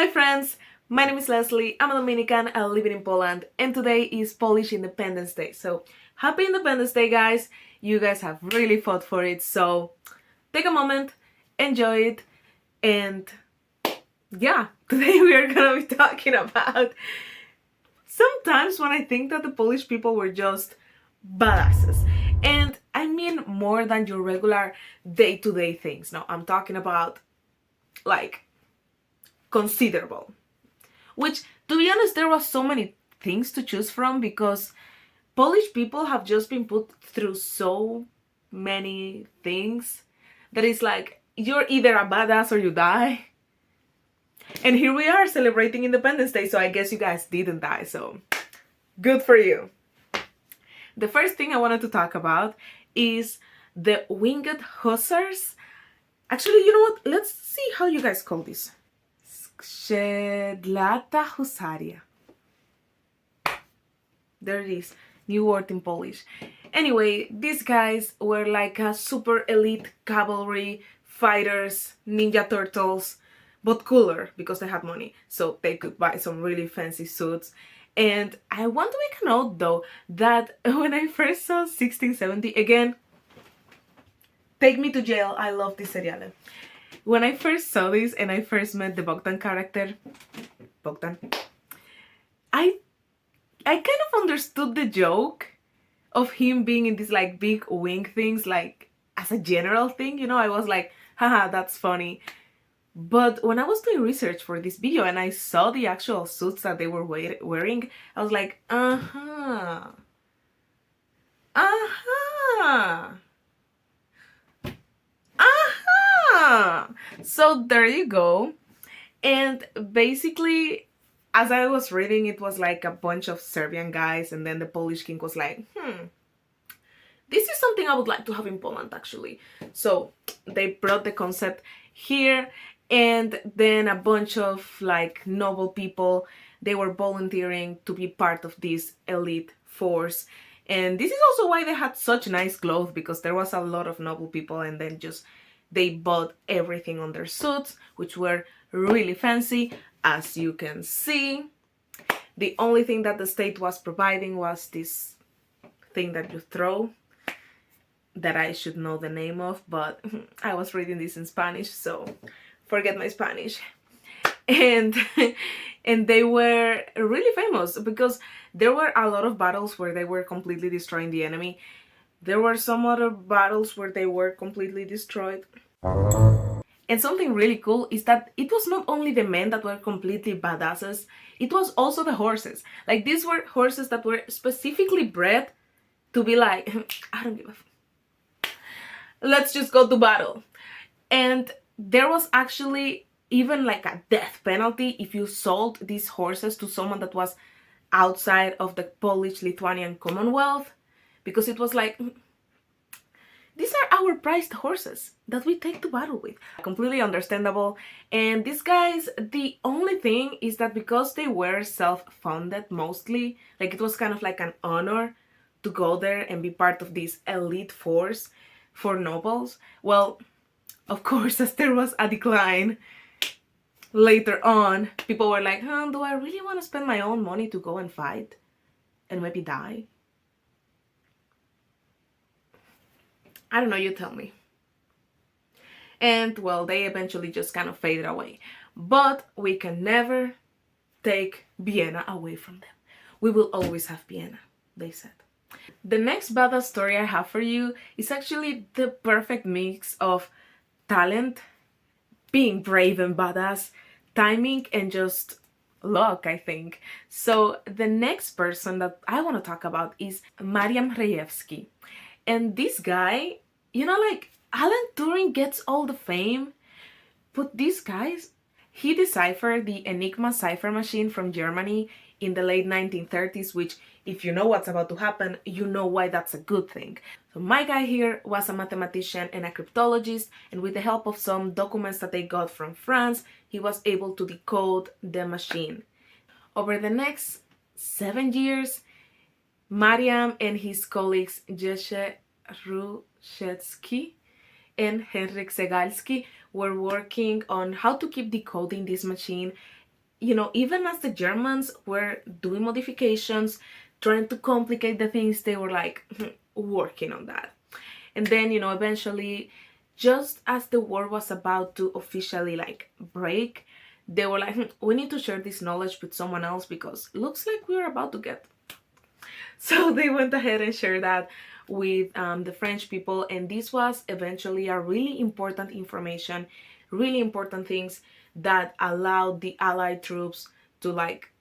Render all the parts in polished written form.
Hi friends, my name is Leslie, I'm a Dominican, I live in Poland, and today is Polish Independence Day. So happy Independence Day guys, you guys have really fought for it, so take a moment, enjoy it, and yeah, today we are gonna be talking about sometimes when I think that the Polish people were just badasses. And I mean more than your regular day-to-day things. No, I'm talking about like considerable. Which, to be honest, there was so many things to choose from because Polish people have just been put through so many things that it's like you're either a badass or you die. And here we are celebrating Independence Day, so I guess you guys didn't die, so good for you. The first thing I wanted to talk about is the Winged Hussars. Actually, you know what? Let's see how you guys call this. Skrzydlata Husaria. There it is. New word in Polish. Anyway, these guys were like a super elite cavalry fighters, ninja turtles, but cooler because they had money. So they could buy some really fancy suits. And I want to make a note though that when I first saw 1670, again, take me to jail, I love this serial. When I first saw this and I first met the Bogdan character, Bogdan, I kind of understood the joke of him being in these like big wing things, like as a general thing, you know, I was like, haha, that's funny. But when I was doing research for this video and I saw the actual suits that they were wearing, I was like, uh-huh. So there you go. And basically, as I was reading, it was like a bunch of Serbian guys, and then the Polish king was like, this is something I would like to have in Poland actually. So they brought the concept here, and then a bunch of like noble people, they were volunteering to be part of this elite force. And this is also why they had such nice clothes, because there was a lot of noble people, and then just they bought everything on their suits, which were really fancy, as you can see. The only thing that the state was providing was this thing that you throw, that I should know the name of, but I was reading this in Spanish, so forget my Spanish. And and they were really famous because there were a lot of battles where they were completely destroying the enemy. There were some other battles where they were completely destroyed. And something really cool is that it was not only the men that were completely badasses, it was also the horses. Like, these were horses that were specifically bred to be like, I don't give a f, let's just go to battle. And there was actually even like a death penalty if you sold these horses to someone that was outside of the Polish-Lithuanian Commonwealth, because it was like, these are our prized horses that we take to battle with. Completely understandable. And these guys, the only thing is that because they were self-funded mostly, like it was kind of like an honor to go there and be part of this elite force for nobles. Well, of course, as there was a decline later on, people were like, do I really want to spend my own money to go and fight and maybe die? I don't know, you tell me. And well, they eventually just kind of faded away. But we can never take Vienna away from them. We will always have Vienna, they said. The next badass story I have for you is actually the perfect mix of talent, being brave and badass, timing, and just luck, I think. So the next person that I want to talk about is Marian Rejewski. And this guy, you know, like Alan Turing gets all the fame, but these guys, he deciphered the Enigma cipher machine from Germany in the late 1930s, which, if you know what's about to happen, you know why that's a good thing. So my guy here was a mathematician and a cryptologist, and with the help of some documents that they got from France, he was able to decode the machine. Over the next 7 years, Mariam and his colleagues Jesse Ruszewski and Henryk Segalski were working on how to keep decoding this machine even as the Germans were doing modifications, trying to complicate the things, they were like working on that. And then, eventually, just as the war was about to officially like break, they were like, we need to share this knowledge with someone else because looks like we're about to get. So they went ahead and shared that with the French people, and this was eventually a really important information, really important things that allowed the Allied troops to like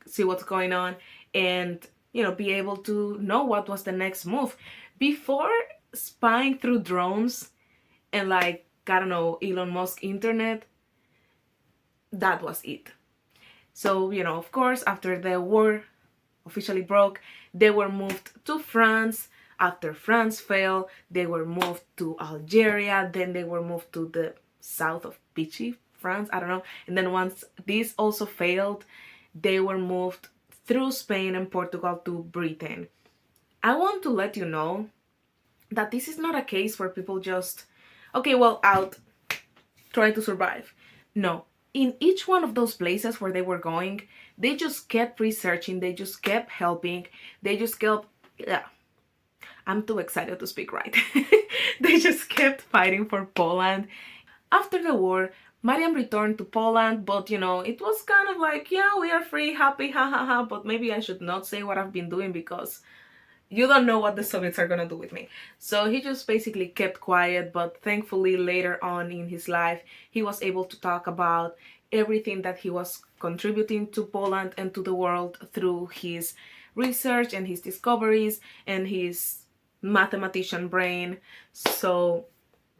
see what's going on and be able to know what was the next move. Before spying through drones and like, I don't know, Elon Musk internet, that was it. So, of course, after the war officially broke, they were moved to France. After France fell, they were moved to Algeria. Then they were moved to the south of Vichy, France, I don't know. And then once this also failed, they were moved through Spain and Portugal to Britain. I want to let you know that this is not a case where people just, okay, well, out, try to survive. No. In each one of those places where they were going, they just kept researching, they just kept helping, they just kept, yeah, I'm too excited to speak right. They just kept fighting for Poland. After the war, Mariam returned to Poland, but it was kind of like, yeah, we are free, happy, ha ha ha, but maybe I should not say what I've been doing because you don't know what the Soviets are gonna do with me. So he just basically kept quiet, but thankfully later on in his life, he was able to talk about everything that he was contributing to Poland and to the world through his research and his discoveries and his mathematician brain. So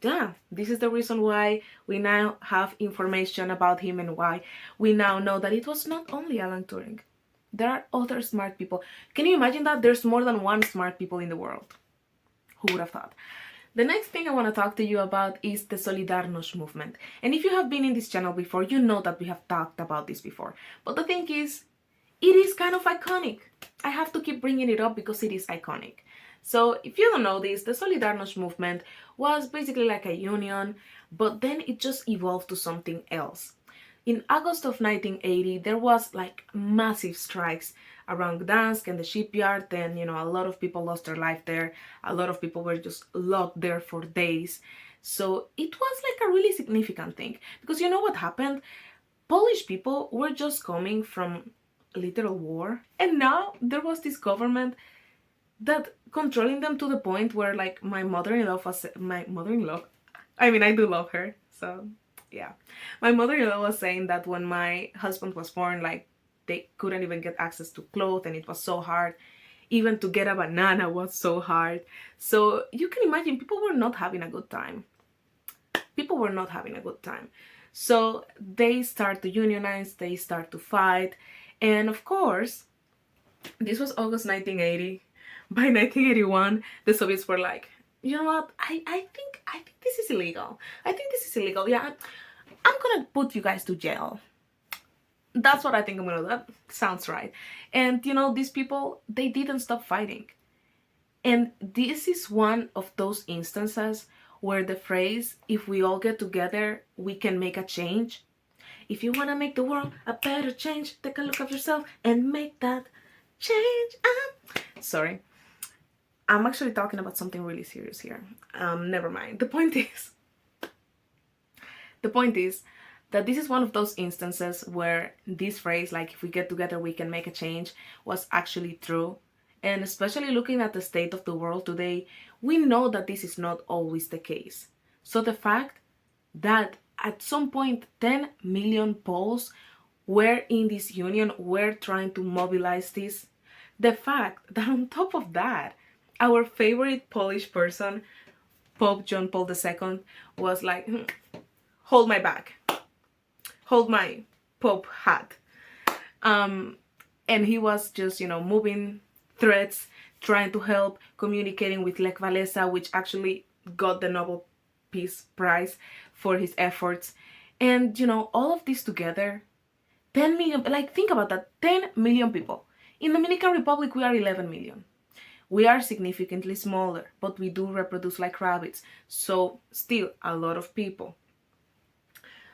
yeah, this is the reason why we now have information about him and why we now know that it was not only Alan Turing. There are other smart people. Can you imagine that? There's more than one smart people in the world. Who would have thought? The next thing I want to talk to you about is the Solidarność movement. And if you have been in this channel before, you know that we have talked about this before. But the thing is, it is kind of iconic. I have to keep bringing it up because it is iconic. So if you don't know this, the Solidarność movement was basically like a union, but then it just evolved to something else. In August of 1980, there was like massive strikes around Gdansk and the shipyard, and a lot of people lost their life there. A lot of people were just locked there for days. So it was like a really significant thing because you know what happened? Polish people were just coming from a literal war, and now there was this government that controlling them to the point where like my mother-in-law, I mean, I do love her, so yeah. My mother-in-law was saying that when my husband was born, like they couldn't even get access to clothes and it was so hard. Even to get a banana was so hard. So you can imagine people were not having a good time. People were not having a good time. So they start to unionize, they start to fight. And of course, this was August 1980. By 1981, the Soviets were like, you know what, I think this is illegal. I think this is illegal. Yeah, I'm gonna put you guys to jail. That's what I think I'm gonna do. That sounds right. And these people, they didn't stop fighting. And this is one of those instances where the phrase, if we all get together, we can make a change. If you wanna make the world a better change, take a look at yourself and make that change. Sorry. I'm actually talking about something really serious here. Never mind. The point is that this is one of those instances where this phrase, like if we get together we can make a change, was actually true. And especially looking at the state of the world today, we know that this is not always the case. So the fact that at some point 10 million Poles were in this union, were trying to mobilize this, the fact that on top of that, our favorite Polish person, Pope John Paul II, was like, hold my bag, hold my Pope hat. And he was just, moving threads, trying to help, communicating with Lech Walesa, which actually got the Nobel Peace Prize for his efforts. And, all of this together, 10 million, like think about that, 10 million people. In the Dominican Republic, we are 11 million. We are significantly smaller, but we do reproduce like rabbits. So still a lot of people.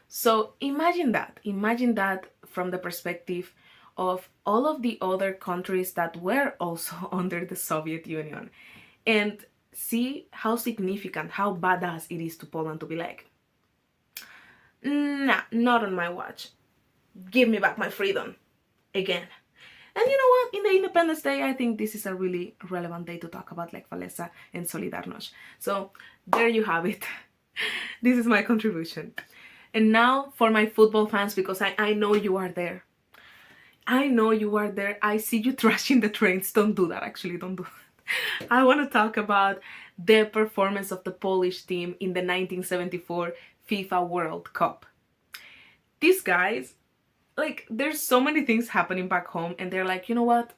So imagine that from the perspective of all of the other countries that were also under the Soviet Union, and see how significant, how badass it is to Poland to be like, nah, not on my watch. Give me back my freedom again. And you know what? In the Independence Day, I think this is a really relevant day to talk about Lech Walesa and Solidarność. So there you have it. This is my contribution. And now for my football fans, because I know you are there. I know you are there. I see you trashing the trains. Don't do that, actually. Don't do that. I want to talk about the performance of the Polish team in the 1974 FIFA World Cup. These guys, like, there's so many things happening back home, and they're like, you know what?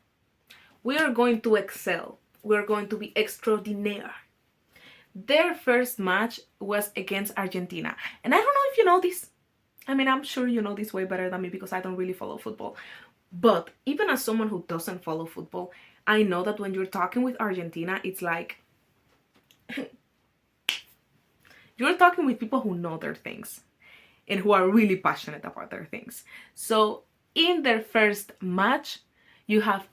We are going to excel. We're going to be extraordinaire. Their first match was against Argentina. And I don't know if you know this. I mean, I'm sure you know this way better than me because I don't really follow football. But even as someone who doesn't follow football, I know that when you're talking with Argentina, it's like you're talking with people who know their things and who are really passionate about their things. So in their first match, you have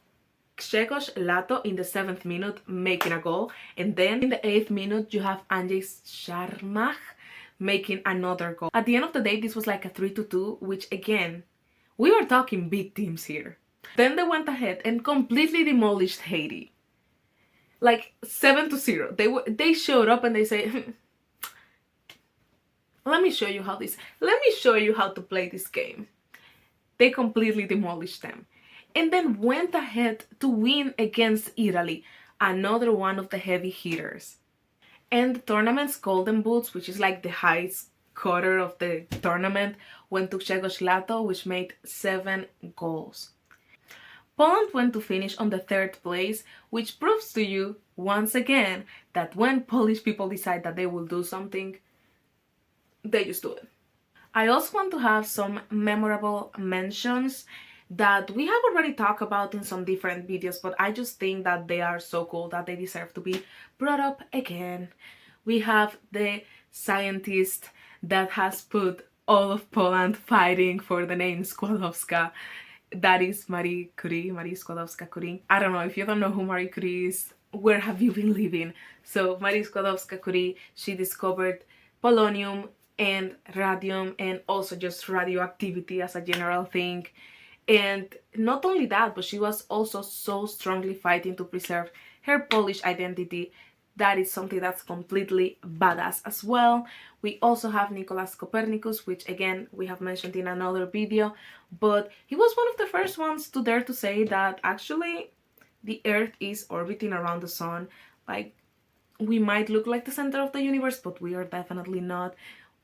Grzegorz Lato in the 7th minute making a goal, and then in the 8th minute you have Andrzej Szarmach making another goal. At the end of the day, this was like a 3-2, which again, we are talking big teams here. Then they went ahead and completely demolished Haiti, like 7-0. They showed up and they say, let me show you how to play this game. They completely demolished them. And then went ahead to win against Italy, another one of the heavy hitters. And the tournament's golden boots, which is like the highest scorer of the tournament, went to Grzegorz Lato, which made 7 goals. Poland went to finish on the 3rd place, which proves to you, once again, that when Polish people decide that they will do something, they just do it. I also want to have some memorable mentions that we have already talked about in some different videos, but I just think that they are so cool that they deserve to be brought up again. We have the scientist that has put all of Poland fighting for the name Skłodowska. That is Marie Skłodowska-Curie. I don't know, if you don't know who Marie Curie is, where have you been living? So Marie Skłodowska-Curie, she discovered polonium and radium, and also just radioactivity as a general thing. And not only that, but she was also so strongly fighting to preserve her Polish identity. That is something that's completely badass as well. We also have Nicolaus Copernicus, which again we have mentioned in another video, but he was one of the first ones to dare to say that actually the Earth is orbiting around the sun. Like, we might look like the center of the universe, but we are definitely not.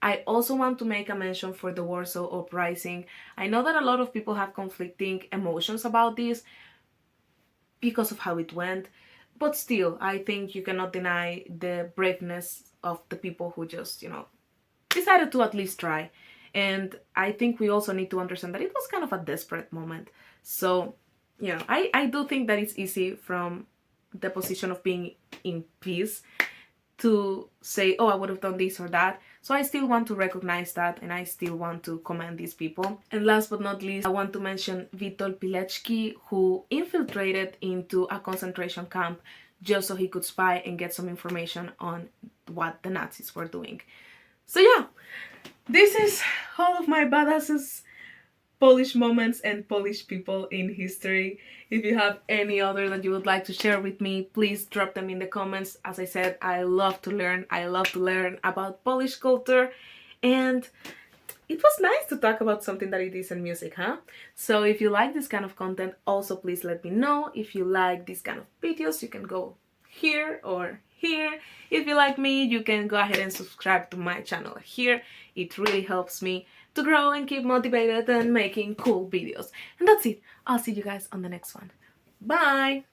I also want to make a mention for the Warsaw Uprising. I know that a lot of people have conflicting emotions about this because of how it went, but still, I think you cannot deny the braveness of the people who just, decided to at least try. And I think we also need to understand that it was kind of a desperate moment. So, I do think that it's easy from the position of being in peace to say, oh, I would have done this or that. So I still want to recognize that, and I still want to commend these people. And last but not least, I want to mention Witold Pilecki, who infiltrated into a concentration camp just so he could spy and get some information on what the Nazis were doing. So yeah, this is all of my badasses, Polish moments and Polish people in history. If you have any other that you would like to share with me, please drop them in the comments. As I said, I love to learn. I love to learn about Polish culture, and it was nice to talk about something that it isn't music, huh? So if you like this kind of content, also please let me know. If you like these kind of videos, you can go here or here. If you like me, you can go ahead and subscribe to my channel here. It really helps me to grow and keep motivated and making cool videos. And that's it. I'll see you guys on the next one. Bye!